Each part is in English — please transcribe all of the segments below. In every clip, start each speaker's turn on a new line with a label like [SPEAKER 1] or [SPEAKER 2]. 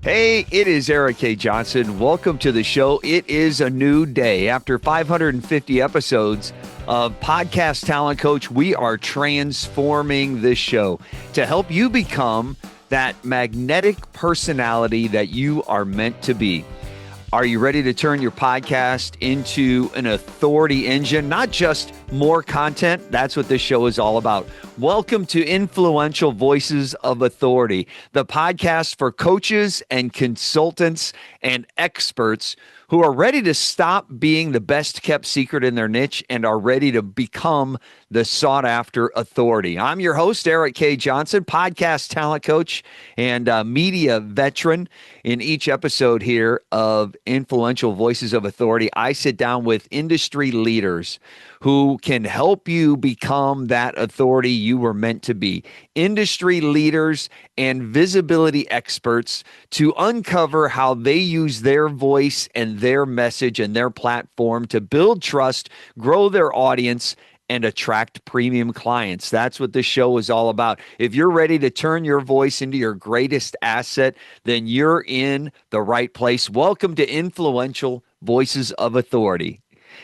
[SPEAKER 1] Hey, it is Erik K. Johnson. Welcome to the show. It is a new day. After 550 episodes of Podcast Talent Coach, we are transforming this show to help you become that magnetic personality that you are meant to be. Are you ready to turn your podcast into an authority engine? Not just more content. That's what this show is all about. Welcome to Influential Voices of Authority, the podcast for coaches and consultants and experts who are ready to stop being the best kept secret in their niche and are ready to become the sought after authority. I'm your host, Erik K. Johnson, podcast talent coach and media veteran. In each episode here of Influential Voices of Authority, I sit down with industry leaders who can help you become that authority you were meant to be. Industry leaders and visibility experts to uncover how they use their voice and their message and their platform to build trust, grow their audience, and attract premium clients. That's what this show is all about. If you're ready to turn your voice into your greatest asset, then you're in the right place. Welcome to Influential Voices of Authority.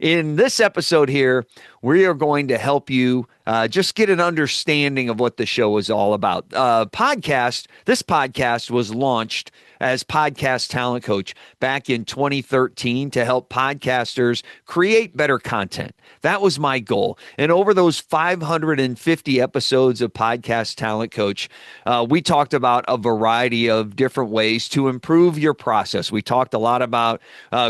[SPEAKER 1] In this episode here, we are going to help you just get an understanding of what the show is all about. This podcast was launched as Podcast Talent Coach back in 2013 to help podcasters create better content. That was my goal. And over those 550 episodes of Podcast Talent Coach, we talked about a variety of different ways to improve your process. We talked a lot about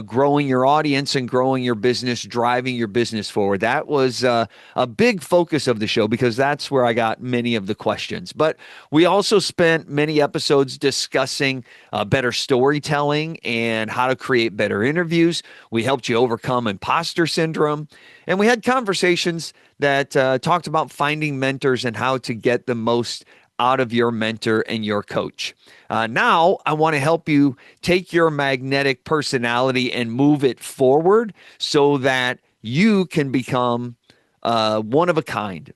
[SPEAKER 1] growing your audience and growing your business, driving your business forward. That was a big focus of the show because that's where I got many of the questions. But we also spent many episodes discussing better storytelling and how to create better interviews. We helped you overcome imposter syndrome. And we had conversations that talked about finding mentors and how to get the most out of your mentor and your coach. Now, I want to help you take your magnetic personality and move it forward so that you can become one of a kind.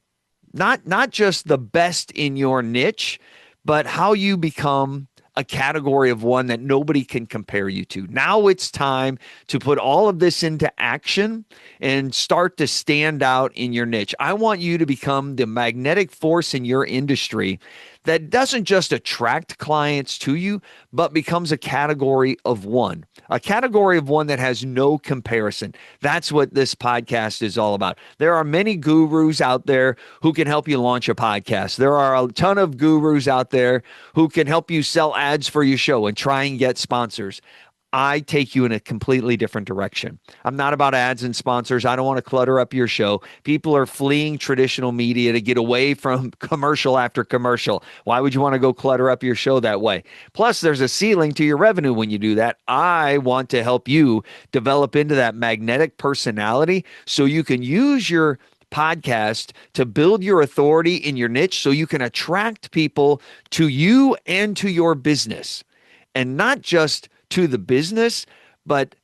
[SPEAKER 1] Not just the best in your niche, but how you become a category of one that nobody can compare you to. Now it's time to put all of this into action and start to stand out in your niche. I want you to become the magnetic force in your industry that doesn't just attract clients to you, but becomes a category of one that has no comparison. That's what this podcast is all about. There are many gurus out there who can help you launch a podcast. There are a ton of gurus out there who can help you sell ads for your show and try and get sponsors. I take you in a completely different direction. I'm not about ads and sponsors. I don't want to clutter up your show. People are fleeing traditional media to get away from commercial after commercial. Why would you want to go clutter up your show that way? Plus, there's a ceiling to your revenue when you do that. I want to help you develop into that magnetic personality so you can use your podcast to build your authority in your niche so you can attract people to you and to your business. And not just to the business, but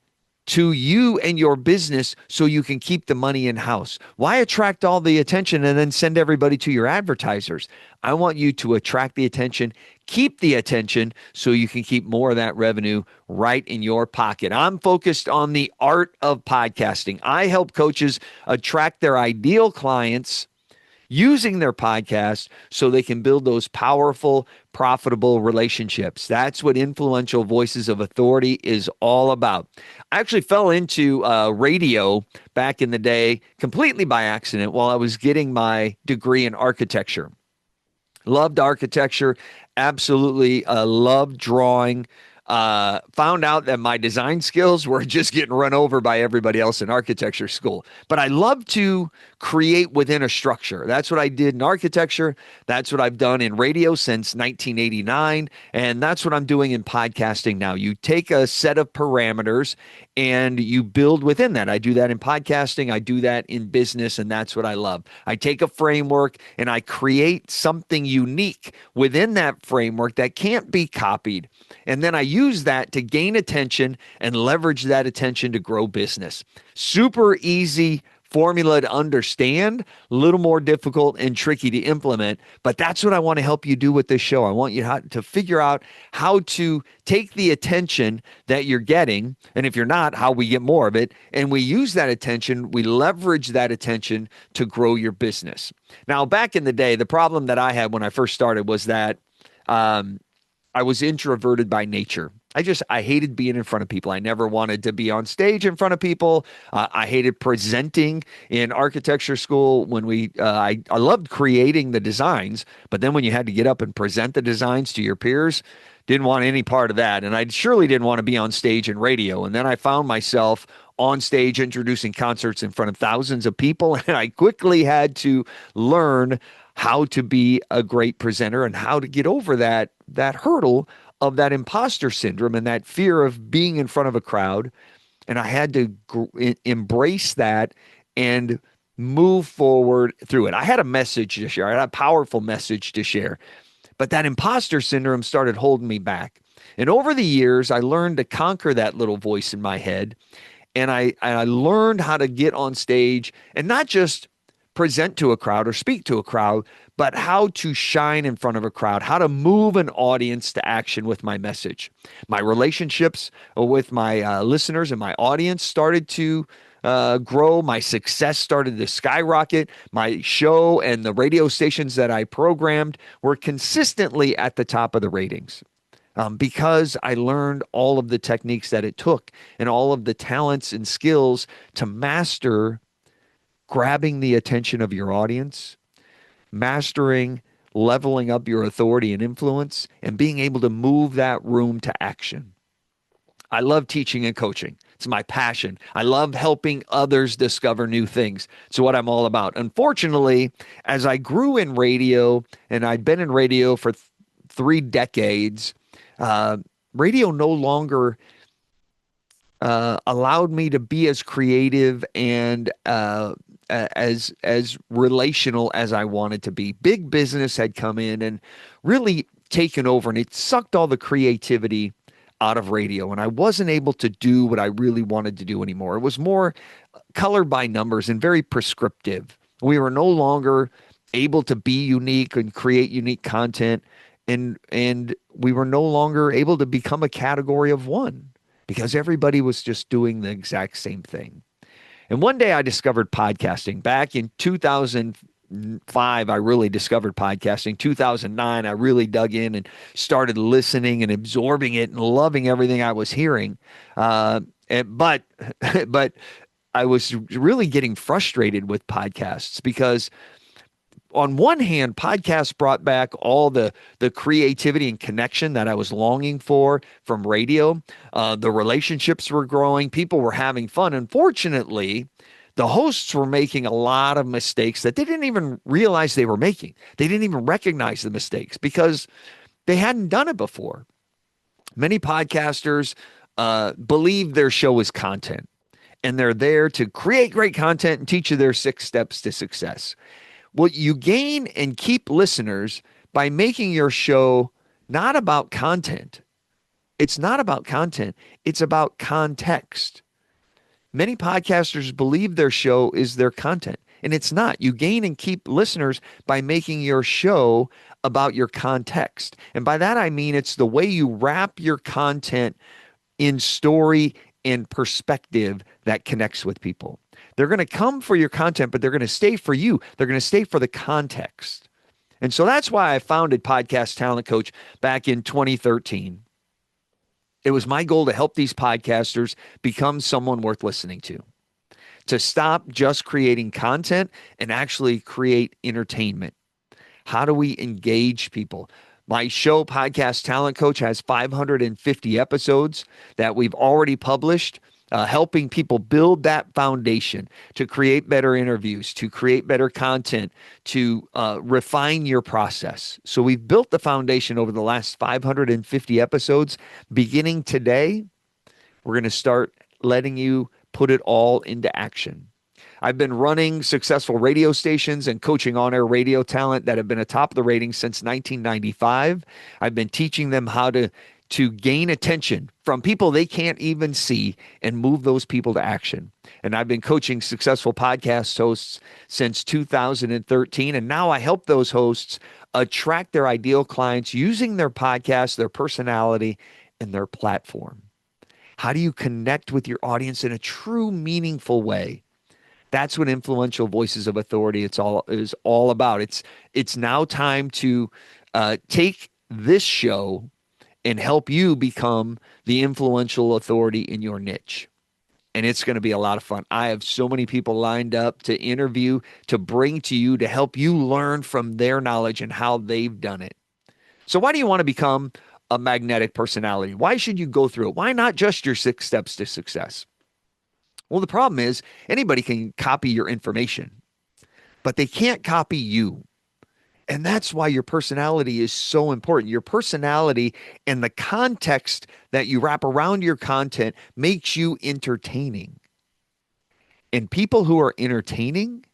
[SPEAKER 1] to you and your business so you can keep the money in-house. Why attract all the attention and then send everybody to your advertisers? I want you to attract the attention, keep the attention so you can keep more of that revenue right in your pocket. I'm focused on the art of podcasting. I help coaches attract their ideal clients using their podcast so they can build those powerful, profitable relationships. That's what Influential Voices of Authority is all about. I actually fell into radio back in the day completely by accident while I was getting my degree in architecture. Loved architecture, absolutely loved drawing. Found out that my design skills were just getting run over by everybody else in architecture school. But I love to create within a structure. That's what I did in architecture. That's what I've done in radio since 1989. And that's what I'm doing in podcasting now. You take a set of parameters and you build within that. I do that in podcasting. I do that in business. And that's what I love. I take a framework and I create something unique within that framework that can't be copied. And then I use that to gain attention and leverage that attention to grow business. Super easy formula to understand, a little more difficult and tricky to implement. But that's what I want to help you do with this show. I want you to figure out how to take the attention that you're getting, and if you're not, how we get more of it. And we use that attention, we leverage that attention to grow your business. Now, back in the day, the problem that I had when I first started was that I was introverted by nature. I hated being in front of people. I never wanted to be on stage in front of people. I hated presenting in architecture school when I loved creating the designs, but then when you had to get up and present the designs to your peers, didn't want any part of that. And I surely didn't want to be on stage in radio. And then I found myself on stage introducing concerts in front of thousands of people. And I quickly had to learn how to be a great presenter and how to get over that hurdle of that imposter syndrome and that fear of being in front of a crowd. And I had to embrace that and move forward through it. I had a message to share. I had a powerful message to share, but that imposter syndrome started holding me back. And over the years, I learned to conquer that little voice in my head. And I learned how to get on stage and not just present to a crowd or speak to a crowd, but how to shine in front of a crowd, how to move an audience to action with my message. My relationships with my listeners and my audience started to grow. My success started to skyrocket. My show and the radio stations that I programmed were consistently at the top of the ratings. Because I learned all of the techniques that it took and all of the talents and skills to master grabbing the attention of your audience, mastering leveling up your authority and influence, and being able to move that room to action. I love teaching and coaching. It's my passion. I love helping others discover new things. It's what I'm all about. Unfortunately, as I grew in radio, and I'd been in radio for 3 decades, radio no longer allowed me to be as creative and as relational as I wanted to be. Big business had come in and really taken over, and it sucked all the creativity out of radio, and I wasn't able to do what I really wanted to do anymore. It was more colored by numbers and very prescriptive. We were no longer able to be unique and create unique content, and we were no longer able to become a category of one because everybody was just doing the exact same thing. And one day I discovered podcasting. Back in 2005, I really discovered podcasting. 2009, I really dug in and started listening and absorbing it and loving everything I was hearing. But I was really getting frustrated with podcasts because on one hand, podcasts brought back all the creativity and connection that I was longing for from radio. The relationships were growing. People were having fun. Unfortunately, the hosts were making a lot of mistakes that they didn't even realize they were making. They didn't even recognize the mistakes because they hadn't done it before. Many podcasters believe their show is content, and they're there to create great content and teach you their 6 steps to success. Well, you gain and keep listeners by making your show not about content. It's not about content. It's about context. Many podcasters believe their show is their content, and it's not. You gain and keep listeners by making your show about your context. And by that, I mean it's the way you wrap your content in story and perspective that connects with people. They're going to come for your content, but they're going to stay for you. They're going to stay for the context. And so that's why I founded Podcast Talent Coach back in 2013. It was my goal to help these podcasters become someone worth listening to stop just creating content and actually create entertainment. How do we engage people? My show, Podcast Talent Coach, has 550 episodes that we've already published, helping people build that foundation to create better interviews, to create better content, to refine your process. So we've built the foundation over the last 550 episodes. Beginning today, we're going to start letting you put it all into action. I've been running successful radio stations and coaching on-air radio talent that have been atop the ratings since 1995. I've been teaching them how to to gain attention from people they can't even see and move those people to action. And I've been coaching successful podcast hosts since 2013. And now I help those hosts attract their ideal clients using their podcast, their personality, and their platform. How do you connect with your audience in a true, meaningful way? That's what Influential Voices of Authority is all about. It's now time to take this show and help you become the influential authority in your niche. And it's going to be a lot of fun. I have so many people lined up to interview, to bring to you, to help you learn from their knowledge and how they've done it. So why do you want to become a magnetic personality? Why should you go through it? Why not just your 6 steps to success? Well, the problem is anybody can copy your information, but they can't copy you. And that's why your personality is so important. Your personality and the context that you wrap around your content makes you entertaining. And people who are entertaining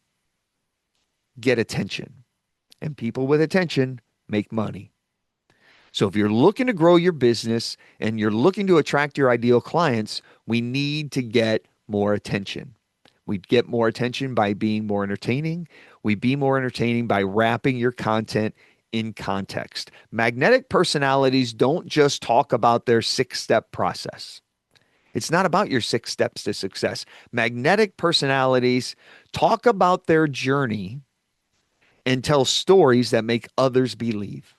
[SPEAKER 1] get attention. And people with attention make money. So if you're looking to grow your business and you're looking to attract your ideal clients, we need to get more attention. We get more attention by being more entertaining. We be more entertaining by wrapping your content in context. Magnetic personalities don't just talk about their 6-step process. It's not about your 6 steps to success. Magnetic personalities talk about their journey and tell stories that make others believe.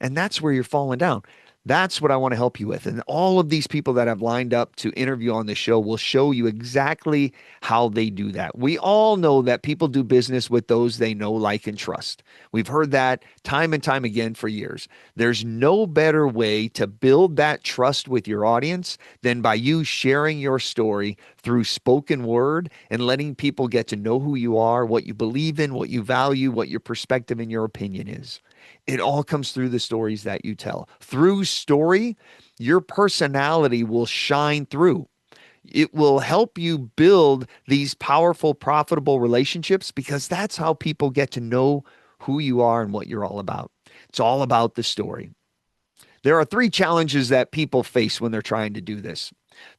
[SPEAKER 1] And that's where you're falling down. That's what I want to help you with. And all of these people that I've lined up to interview on the show will show you exactly how they do that. We all know that people do business with those they know, like, and trust. We've heard that time and time again for years. There's no better way to build that trust with your audience than by you sharing your story through spoken word and letting people get to know who you are, what you believe in, what you value, what your perspective and your opinion is. It all comes through the stories that you tell. Through story, your personality will shine through. It will help you build these powerful, profitable relationships because that's how people get to know who you are and what you're all about. It's all about the story. There are 3 challenges that people face when they're trying to do this.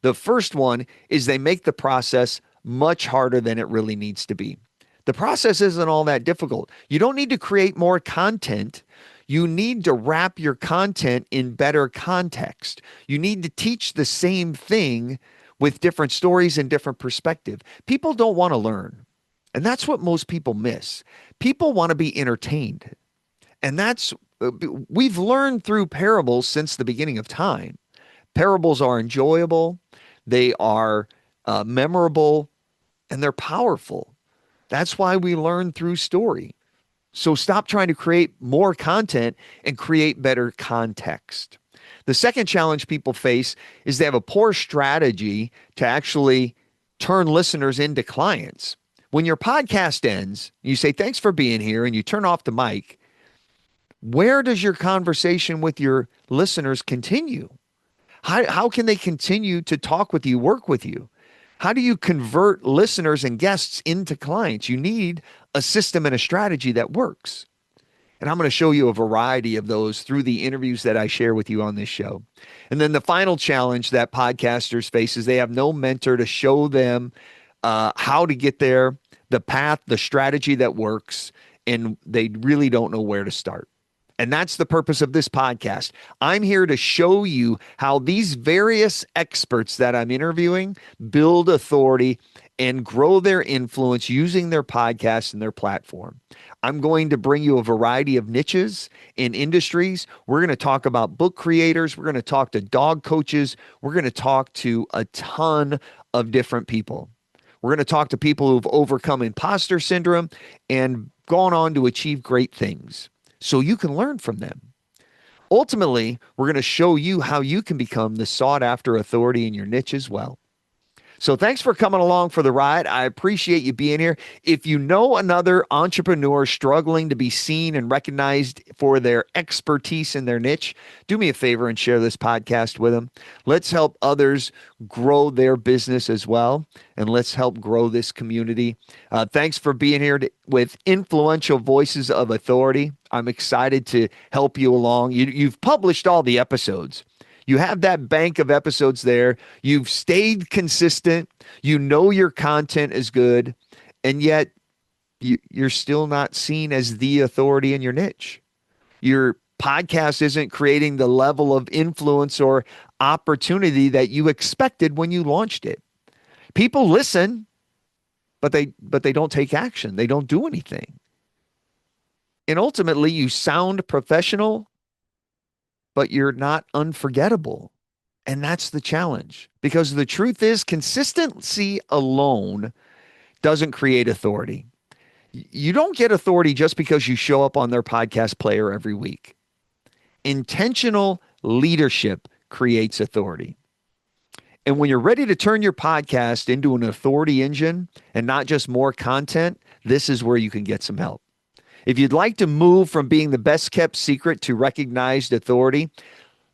[SPEAKER 1] The first one is they make the process much harder than it really needs to be. The process isn't all that difficult. You don't need to create more content. You need to wrap your content in better context. You need to teach the same thing with different stories and different perspective. People don't want to learn. And that's what most people miss. People want to be entertained. And we've learned through parables since the beginning of time. Parables are enjoyable. They are memorable, and they're powerful. That's why we learn through story. So stop trying to create more content and create better context. The second challenge people face is they have a poor strategy to actually turn listeners into clients. When your podcast ends, you say, "Thanks for being here," and you turn off the mic. Where does your conversation with your listeners continue? How can they continue to talk with you, work with you? How do you convert listeners and guests into clients? You need a system and a strategy that works. And I'm going to show you a variety of those through the interviews that I share with you on this show. And then the final challenge that podcasters face is they have no mentor to show them how to get there, the path, the strategy that works, and they really don't know where to start. And that's the purpose of this podcast. I'm here to show you how these various experts that I'm interviewing build authority and grow their influence using their podcast and their platform. I'm going to bring you a variety of niches in industries. We're going to talk about book creators. We're going to talk to dog coaches. We're going to talk to a ton of different people. We're going to talk to people who've overcome imposter syndrome and gone on to achieve great things, so you can learn from them. Ultimately, we're going to show you how you can become the sought-after authority in your niche as well. So thanks for coming along for the ride. I appreciate you being here. If you know another entrepreneur struggling to be seen and recognized for their expertise in their niche, do me a favor and share this podcast with them. Let's help others grow their business as well, and let's help grow this community. Thanks for being here with Influential Voices of Authority. I'm excited to help you along. You've published all the episodes. You have that bank of episodes there. You've stayed consistent. You know your content is good, and yet you're still not seen as the authority in your niche. Your podcast isn't creating the level of influence or opportunity that you expected when you launched it. People listen, but they don't take action. They don't do anything. And ultimately, you sound professional, but you're not unforgettable. And that's the challenge, because the truth is consistency alone doesn't create authority. You don't get authority just because you show up on their podcast player every week. Intentional leadership creates authority. And when you're ready to turn your podcast into an authority engine and not just more content, this is where you can get some help. If you'd like to move from being the best kept secret to recognized authority,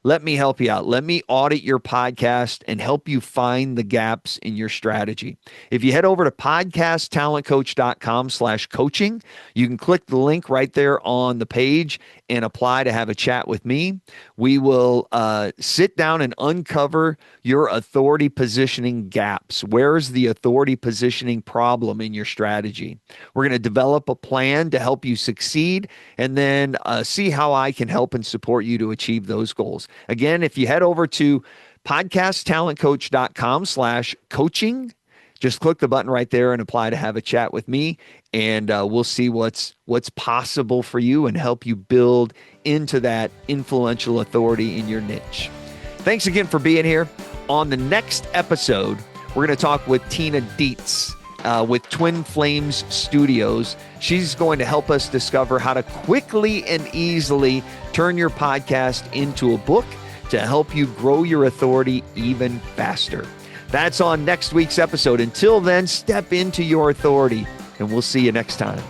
[SPEAKER 1] let me help you out. Let me audit your podcast and help you find the gaps in your strategy. If you head over to podcasttalentcoach.com/coaching, you can click the link right there on the page and apply to have a chat with me. We will sit down and uncover your authority positioning gaps. Where's the authority positioning problem in your strategy? We're going to develop a plan to help you succeed, and then see how I can help and support you to achieve those goals. Again, if you head over to podcasttalentcoach.com/coaching, just click the button right there and apply to have a chat with me, and we'll see what's possible for you and help you build into that influential authority in your niche. Thanks again for being here. On the next episode, we're going to talk with Tina Dietz with Twin Flames Studios. She's going to help us discover how to quickly and easily turn your podcast into a book to help you grow your authority even faster. That's on next week's episode. Until then, step into your authority, and we'll see you next time.